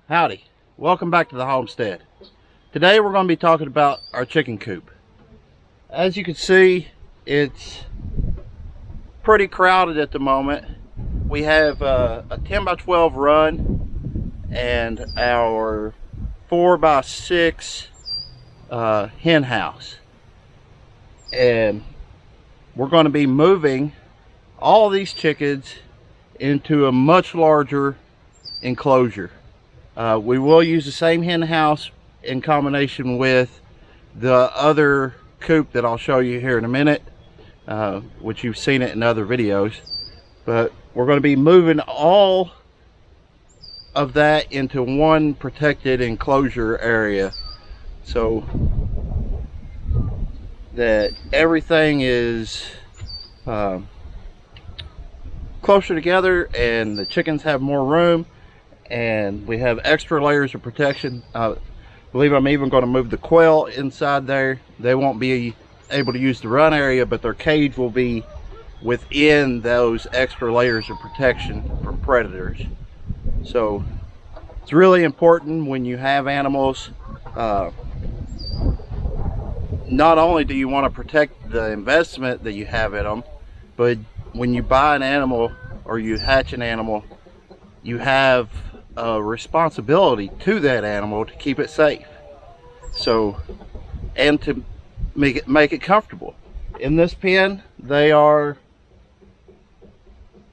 Howdy, welcome back to the homestead. Today we're going to be talking about our chicken coop. As you can see, it's pretty crowded at the moment. We have a 10 by 12 run and our 4 by 6 hen house, and we're going to be moving all these chickens into a much larger enclosure. We will use the same hen house in combination with the other coop that I'll show you here in a minute, which you've seen it in other videos. But we're going to be moving all of that into one protected enclosure area, so that everything is closer together and the chickens have more room and we have extra layers of protection. I believe I'm even going to move the quail inside there. They won't be able to use the run area, but their cage will be within those extra layers of protection from predators. So it's really important when you have animals. Not only do you want to protect the investment that you have in them, but when you buy an animal or you hatch an animal, you have a responsibility to that animal to keep it safe, so, and to make it comfortable. In this pen, they are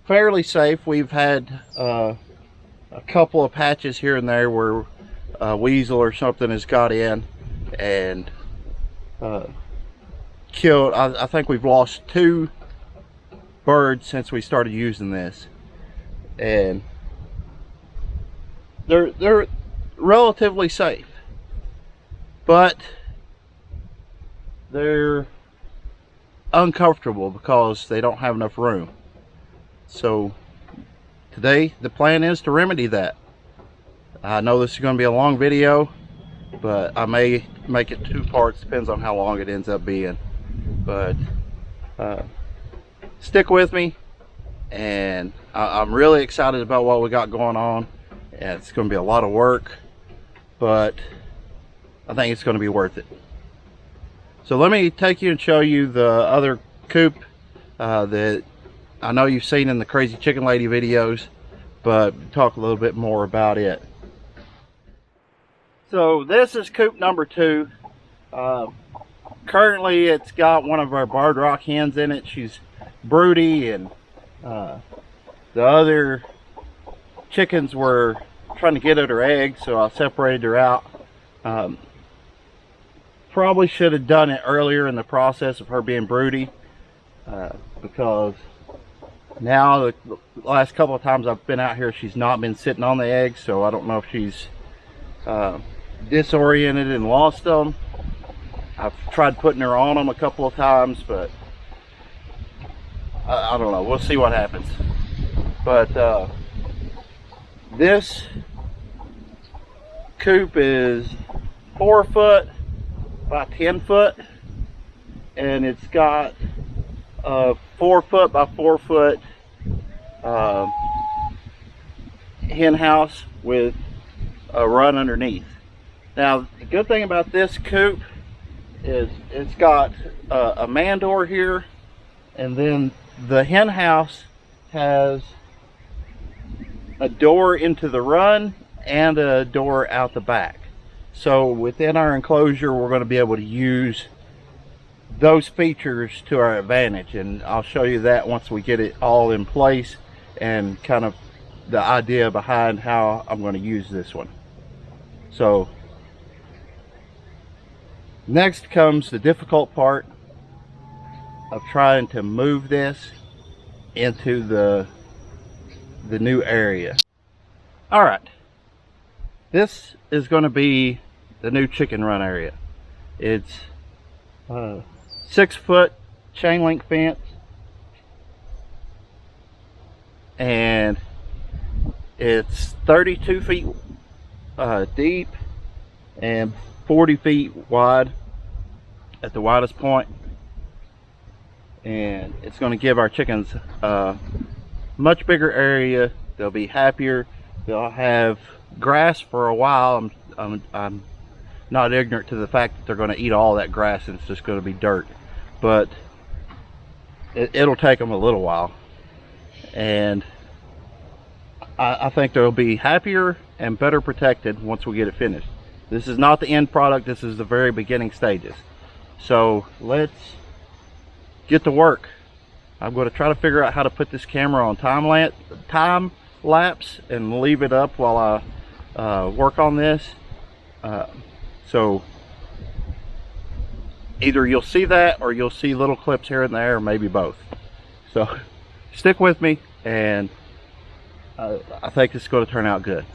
fairly safe. We've had a couple of patches here and there where a weasel or something has got in and killed. I think we've lost 2 birds since we started using this, and they're relatively safe, but they're uncomfortable because they don't have enough room. So today the plan is to remedy that. I know this is going to be a long video, but I may make it 2 parts, depends on how long it ends up being. But stick with me, and I'm really excited about what we got going on. And it's going to be a lot of work, but I think it's going to be worth it. So let me take you and show you the other coop that I know you've seen in the Crazy Chicken Lady videos, but talk a little bit more about it. So this is coop number 2. Currently it's got one of our Barred Rock hens in it. She's broody, and the other chickens were trying to get at her eggs, so I separated her out. Probably should have done it earlier in the process of her being broody, because now the last couple of times I've been out here, she's not been sitting on the eggs, so I don't know if she's disoriented and lost them. I've tried putting her on them a couple of times, but I don't know. We'll see what happens. But this coop is 4 foot by 10 foot, and it's got a 4 foot by 4 foot hen house with a run underneath. Now the good thing about this coop is it's got a man door here, and then the hen house has a door into the run and a door out the back. So within our enclosure, we're going to be able to use those features to our advantage, and I'll show you that once we get it all in place and kind of the idea behind how I'm going to use this one. So next comes the difficult part of trying to move this into the new area. Alright, this is going to be the new chicken run area. It's 6 foot chain link fence, and it's 32 feet deep and 40 feet wide at the widest point, and it's going to give our chickens a much bigger area. They'll be happier. They'll have grass for a while. I'm not ignorant to the fact that they're going to eat all that grass and it's just going to be dirt, but it'll take them a little while, and I think they'll be happier and better protected once we get it finished. This is not the end product, this is the very beginning stages. So let's get to work. I'm going to try to figure out how to put this camera on time lapse and leave it up while I work on this. So either you'll see that or you'll see little clips here and there, or maybe both. So stick with me, and I think it's going to turn out good.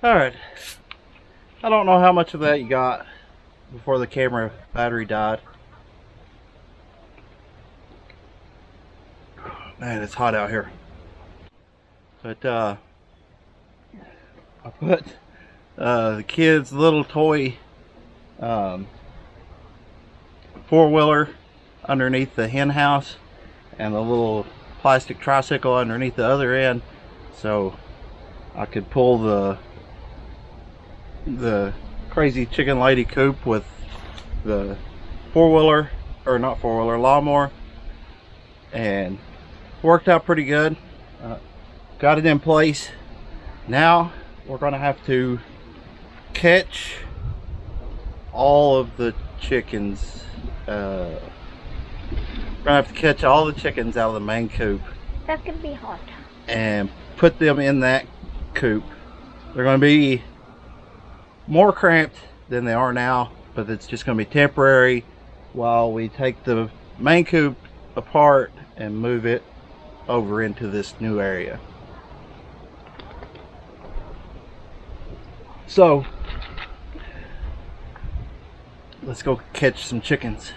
Alright, I don't know how much of that you got before the camera battery died. Man, it's hot out here. But I put the kids' little toy four-wheeler underneath the hen house and the little plastic tricycle underneath the other end, so I could pull the crazy chicken lady coop with the four-wheeler, or not four-wheeler, lawnmower, and worked out pretty good. Got it in place. Now we're gonna have to catch all of the chickens. We're gonna have to catch all the chickens out of the main coop. That's gonna be hard. And put them in that coop. They're gonna be more cramped than they are now, but it's just going to be temporary while we take the main coop apart and move it over into this new area. So let's go catch some chickens.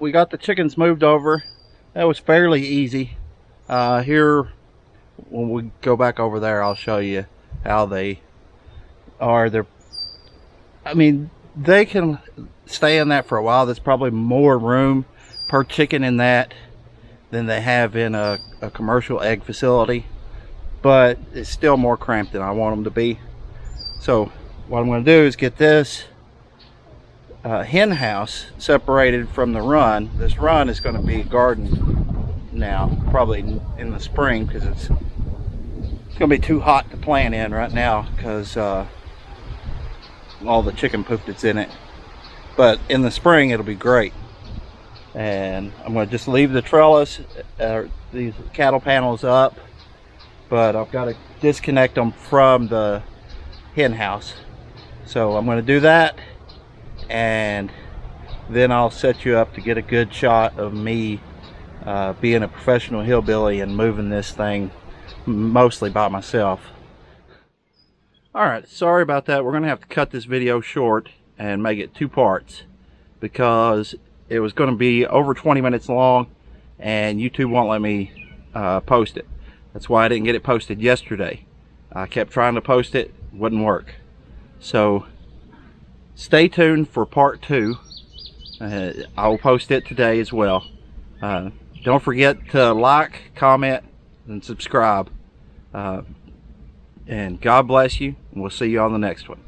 we got the chickens moved over. That was fairly easy. Here, when we go back over there, I'll show you how they are. I mean, they can stay in that for a while. There's probably more room per chicken in that than they have in a commercial egg facility, but it's still more cramped than I want them to be. So what I'm going to do is get this hen house separated from the run. This run is going to be garden now, probably in the spring, because it's going to be too hot to plant in right now because all the chicken poop that's in it. But in the spring it'll be great. And I'm going to just leave the trellis, these cattle panels up, but I've got to disconnect them from the hen house. So I'm going to do that, and then I'll set you up to get a good shot of me being a professional hillbilly and moving this thing mostly by myself. Alright, sorry about that. We're going to have to cut this video short and make it 2 parts because it was going to be over 20 minutes long and YouTube won't let me post it. That's why I didn't get it posted yesterday. I kept trying to post it, wouldn't work. So stay tuned for part 2. I will post it today as well. Don't forget to like, comment, and subscribe. And God bless you, and we'll see you on the next one.